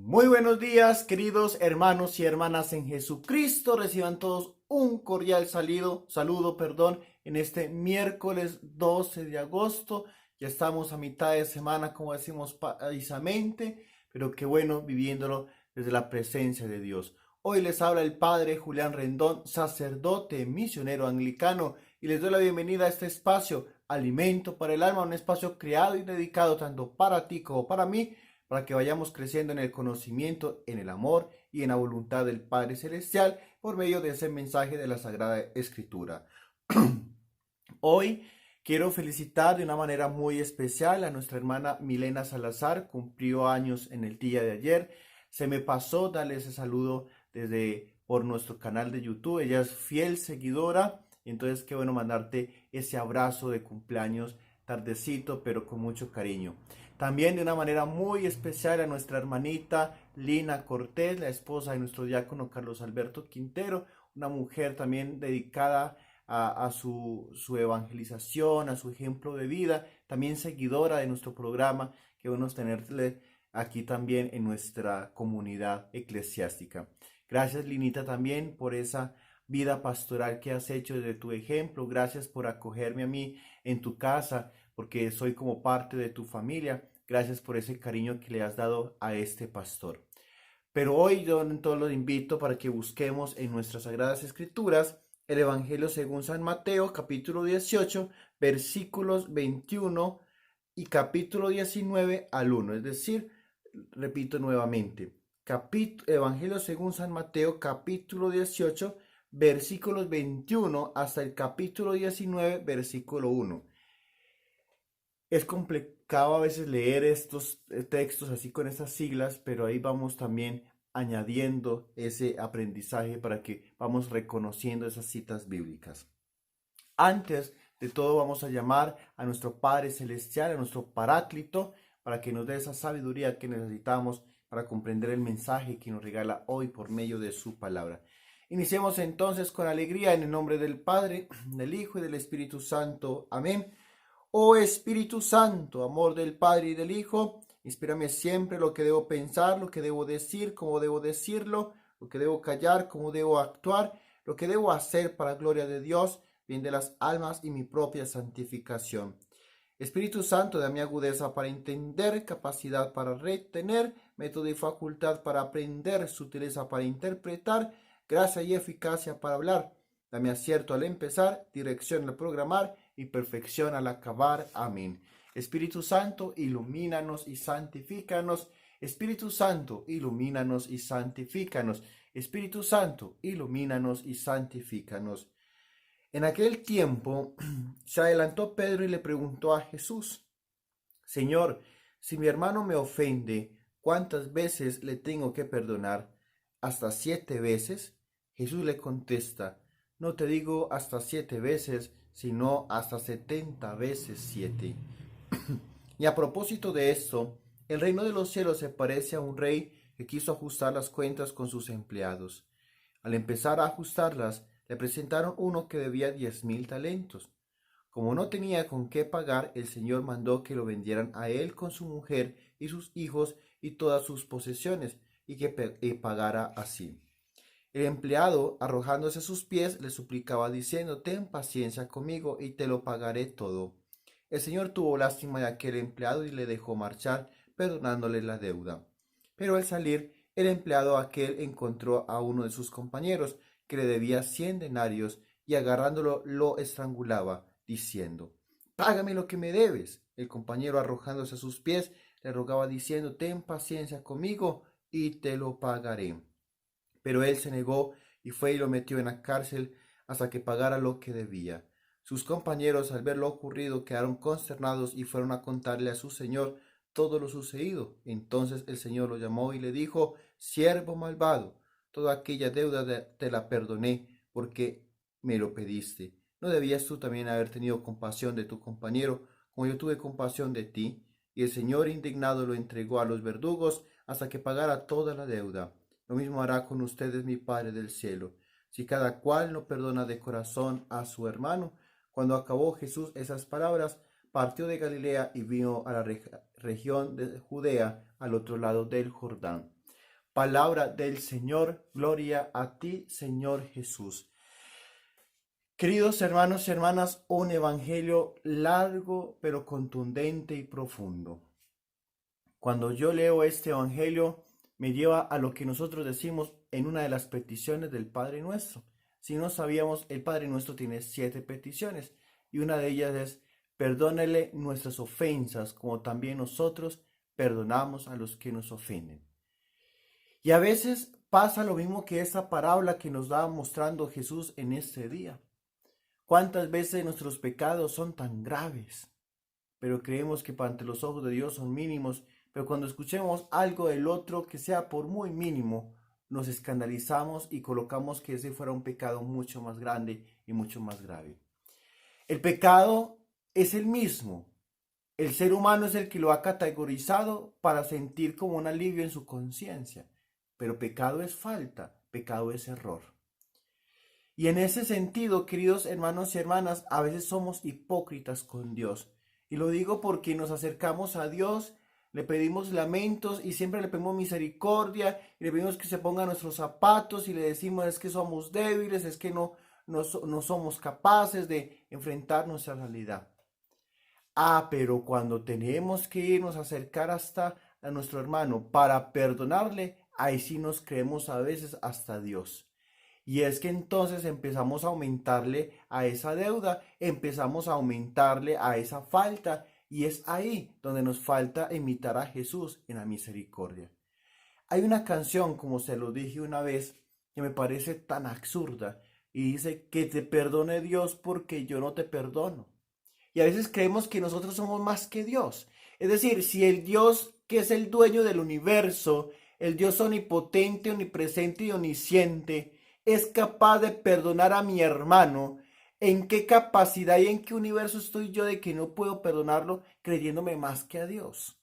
Muy buenos días, queridos hermanos y hermanas en Jesucristo. Reciban todos un cordial saludo, en este miércoles 12 de agosto. Ya estamos a mitad de semana, como decimos paisamente, pero qué bueno viviéndolo desde la presencia de Dios. Hoy les habla el Padre Julián Rendón, sacerdote misionero anglicano, y les doy la bienvenida a este espacio, Alimento para el Alma, un espacio creado y dedicado tanto para ti como para mí, para que vayamos creciendo en el conocimiento, en el amor y en la voluntad del Padre Celestial por medio de ese mensaje de la Sagrada Escritura. Hoy quiero felicitar de una manera muy especial a nuestra hermana Milena Salazar, cumplió años en el día de ayer. Se me pasó darle ese saludo por nuestro canal de YouTube. Ella es fiel seguidora, entonces qué bueno mandarte ese abrazo de cumpleaños tardecito, pero con mucho cariño. También de una manera muy especial a nuestra hermanita Lina Cortés, la esposa de nuestro diácono Carlos Alberto Quintero, una mujer también dedicada a su evangelización, a su ejemplo de vida, también seguidora de nuestro programa. Qué bueno tenerle aquí también en nuestra comunidad eclesiástica. Gracias, Linita, también por esa vida pastoral que has hecho desde tu ejemplo. Gracias por acogerme a mí en tu casa, porque soy como parte de tu familia. Gracias por ese cariño que le has dado a este pastor. Pero hoy yo entonces los invito para que busquemos en nuestras Sagradas Escrituras el Evangelio según San Mateo, capítulo 18, versículos 21 y capítulo 19 al 1. Es decir, repito nuevamente, Evangelio según San Mateo, capítulo 18, versículos 21 hasta el capítulo 19, versículo 1. Es complicado a veces leer estos textos así con estas siglas, pero ahí vamos también añadiendo ese aprendizaje para que vamos reconociendo esas citas bíblicas. Antes de todo vamos a llamar a nuestro Padre Celestial, a nuestro Paráclito, para que nos dé esa sabiduría que necesitamos para comprender el mensaje que nos regala hoy por medio de su palabra. Iniciemos entonces con alegría en el nombre del Padre, del Hijo y del Espíritu Santo. Amén. Oh Espíritu Santo, amor del Padre y del Hijo, inspírame siempre lo que debo pensar, lo que debo decir, cómo debo decirlo, lo que debo callar, cómo debo actuar, lo que debo hacer para gloria de Dios, bien de las almas y mi propia santificación. Espíritu Santo, dame agudeza para entender, capacidad para retener, método y facultad para aprender, sutileza para interpretar, gracia y eficacia para hablar. Dame acierto al empezar, dirección al programar y perfección al acabar. Amén. Espíritu Santo, ilumínanos y santifícanos. Espíritu Santo, ilumínanos y santifícanos. Espíritu Santo, ilumínanos y santifícanos. En aquel tiempo se adelantó Pedro y le preguntó a Jesús: Señor, si mi hermano me ofende, ¿cuántas veces le tengo que perdonar? ¿Hasta 7 veces? Jesús le contesta: No te digo hasta 7 veces, sino hasta 70 veces 7. Y a propósito de esto, el reino de los cielos se parece a un rey que quiso ajustar las cuentas con sus empleados. Al empezar a ajustarlas, le presentaron uno que debía 10,000 talentos. Como no tenía con qué pagar, el Señor mandó que lo vendieran a él con su mujer y sus hijos y todas sus posesiones, y que pagara así. El empleado, arrojándose a sus pies, le suplicaba diciendo: Ten paciencia conmigo y te lo pagaré todo. El Señor tuvo lástima de aquel empleado y le dejó marchar, perdonándole la deuda. Pero al salir, el empleado aquel encontró a uno de sus compañeros, que le debía 100 denarios, y agarrándolo lo estrangulaba, diciendo: Págame lo que me debes. El compañero, arrojándose a sus pies, le rogaba diciendo: Ten paciencia conmigo y te lo pagaré. Pero él se negó y fue y lo metió en la cárcel hasta que pagara lo que debía. Sus compañeros, al ver lo ocurrido, quedaron consternados y fueron a contarle a su señor todo lo sucedido. Entonces el Señor lo llamó y le dijo: Siervo malvado, toda aquella deuda te la perdoné porque me lo pediste. ¿No debías tú también haber tenido compasión de tu compañero, como yo tuve compasión de ti? Y el Señor, indignado, lo entregó a los verdugos hasta que pagara toda la deuda. Lo mismo hará con ustedes mi Padre del cielo, si cada cual no perdona de corazón a su hermano. Cuando acabó Jesús esas palabras, partió de Galilea y vino a la región de Judea, al otro lado del Jordán. Palabra del Señor, gloria a ti, Señor Jesús. Queridos hermanos y hermanas, un evangelio largo, pero contundente y profundo. Cuando yo leo este evangelio, me lleva a lo que nosotros decimos en una de las peticiones del Padre Nuestro. Si no sabíamos, el Padre Nuestro tiene 7 peticiones y una de ellas es: perdónele nuestras ofensas, como también nosotros perdonamos a los que nos ofenden. Y a veces pasa lo mismo que esta parábola que nos da mostrando Jesús en este día. ¿Cuántas veces nuestros pecados son tan graves, pero creemos que ante los ojos de Dios son mínimos, pero cuando escuchemos algo del otro que sea por muy mínimo, nos escandalizamos y colocamos que ese fuera un pecado mucho más grande y mucho más grave? El pecado es el mismo. El ser humano es el que lo ha categorizado para sentir como un alivio en su conciencia, pero pecado es falta, pecado es error. Y en ese sentido, queridos hermanos y hermanas, a veces somos hipócritas con Dios. Y lo digo porque nos acercamos a Dios, le pedimos lamentos y siempre le pedimos misericordia, y le pedimos que se ponga nuestros zapatos y le decimos: es que somos débiles, es que no somos capaces de enfrentar nuestra realidad. Pero cuando tenemos que irnos a acercar hasta a nuestro hermano para perdonarle, ahí sí nos creemos a veces hasta Dios. Y es que entonces empezamos a aumentarle a esa deuda, empezamos a aumentarle a esa falta, y es ahí donde nos falta imitar a Jesús en la misericordia. Hay una canción, como se lo dije una vez, que me parece tan absurda, y dice: que te perdone Dios porque yo no te perdono. Y a veces creemos que nosotros somos más que Dios. Es decir, si el Dios que es el dueño del universo, el Dios omnipotente, omnipresente y omnisciente, es capaz de perdonar a mi hermano, ¿en qué capacidad y en qué universo estoy yo de que no puedo perdonarlo creyéndome más que a Dios?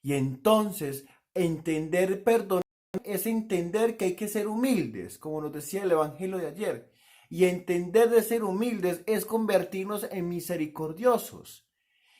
Y entonces, entender perdón es entender que hay que ser humildes, como nos decía el Evangelio de ayer. Y entender de ser humildes es convertirnos en misericordiosos.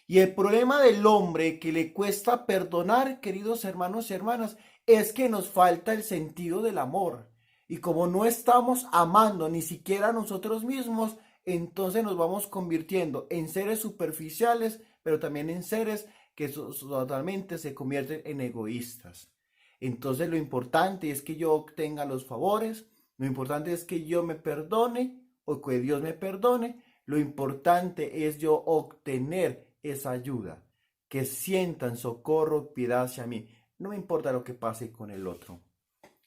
Y el problema del hombre que le cuesta perdonar, queridos hermanos y hermanas, es que nos falta el sentido del amor. Y como no estamos amando ni siquiera a nosotros mismos, entonces nos vamos convirtiendo en seres superficiales, pero también en seres que totalmente se convierten en egoístas. Entonces lo importante es que yo obtenga los favores, lo importante es que yo me perdone o que Dios me perdone, lo importante es yo obtener esa ayuda, que sientan socorro, piedad hacia mí, no me importa lo que pase con el otro.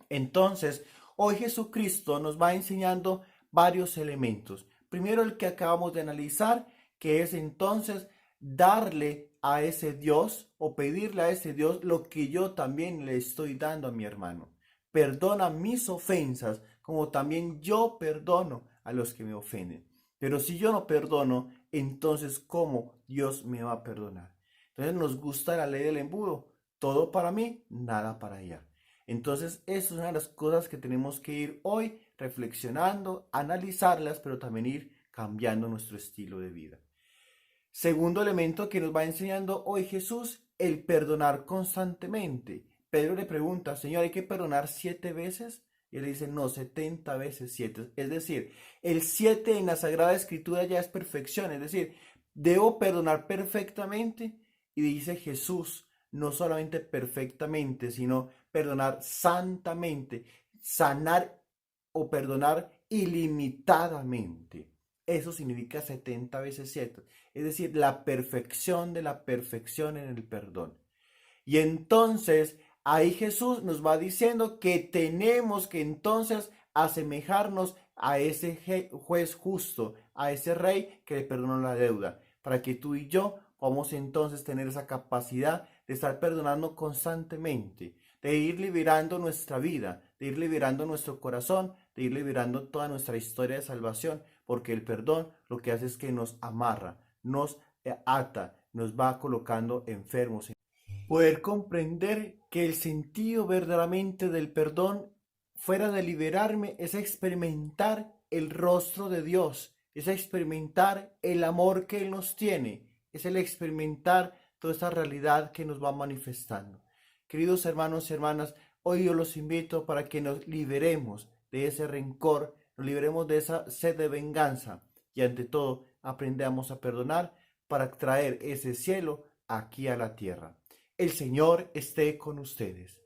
Entonces, hoy Jesucristo nos va enseñando varios elementos. Primero, el que acabamos de analizar, que es entonces darle a ese Dios o pedirle a ese Dios lo que yo también le estoy dando a mi hermano. Perdona mis ofensas como también yo perdono a los que me ofenden. Pero si yo no perdono, entonces ¿cómo Dios me va a perdonar? Entonces nos gusta la ley del embudo. Todo para mí, nada para ella. Entonces, esa es una de las cosas que tenemos que ir hoy reflexionando, analizarlas, pero también ir cambiando nuestro estilo de vida. Segundo elemento que nos va enseñando hoy Jesús, el perdonar constantemente. Pedro le pregunta: Señor, ¿hay que perdonar 7 veces? Y él dice: no, 70 veces 7. Es decir, el 7 en la Sagrada Escritura ya es perfección. Es decir, debo perdonar perfectamente. Y dice Jesús, no solamente perfectamente, sino perdonar santamente, sanar o perdonar ilimitadamente. Eso significa 70 veces 7. Es decir, la perfección de la perfección en el perdón. Y entonces ahí Jesús nos va diciendo que tenemos que entonces asemejarnos a ese juez justo, a ese rey que le perdonó la deuda, para que tú y yo podamos entonces tener esa capacidad de estar perdonando constantemente, de ir liberando nuestra vida, de ir liberando nuestro corazón, de ir liberando toda nuestra historia de salvación, porque el perdón lo que hace es que nos amarra, nos ata, nos va colocando enfermos. Poder comprender que el sentido verdaderamente del perdón, fuera de liberarme, es experimentar el rostro de Dios, es experimentar el amor que Él nos tiene, es el experimentar toda esta realidad que nos va manifestando. Queridos hermanos y hermanas, Hoy yo los invito para que nos liberemos de ese rencor, nos liberemos de esa sed de venganza y ante todo aprendamos a perdonar para traer ese cielo aquí a la tierra. El Señor esté con ustedes.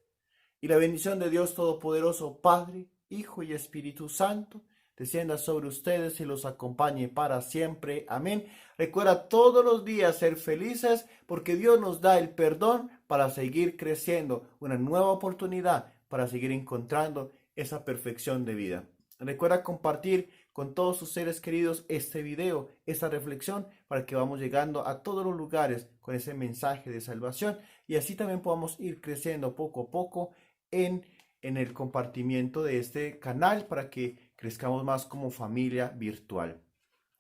Y la bendición de Dios Todopoderoso, Padre, Hijo y Espíritu Santo, descienda sobre ustedes y los acompañe para siempre. Amén. Recuerda todos los días ser felices porque Dios nos da el perdón para seguir creciendo, una nueva oportunidad para seguir encontrando esa perfección de vida. Recuerda compartir con todos sus seres queridos este video, esta reflexión, para que vamos llegando a todos los lugares con ese mensaje de salvación y así también podamos ir creciendo poco a poco en el compartimiento de este canal para que crezcamos más como familia virtual.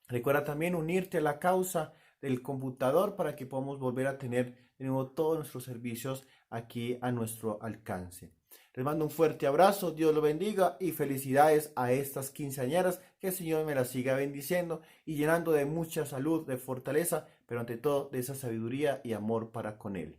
Recuerda también unirte a la causa del computador para que podamos volver a tener de nuevo todos nuestros servicios aquí a nuestro alcance. Les mando un fuerte abrazo, Dios lo bendiga y felicidades a estas quinceañeras, que el Señor me las siga bendiciendo y llenando de mucha salud, de fortaleza, pero ante todo de esa sabiduría y amor para con Él.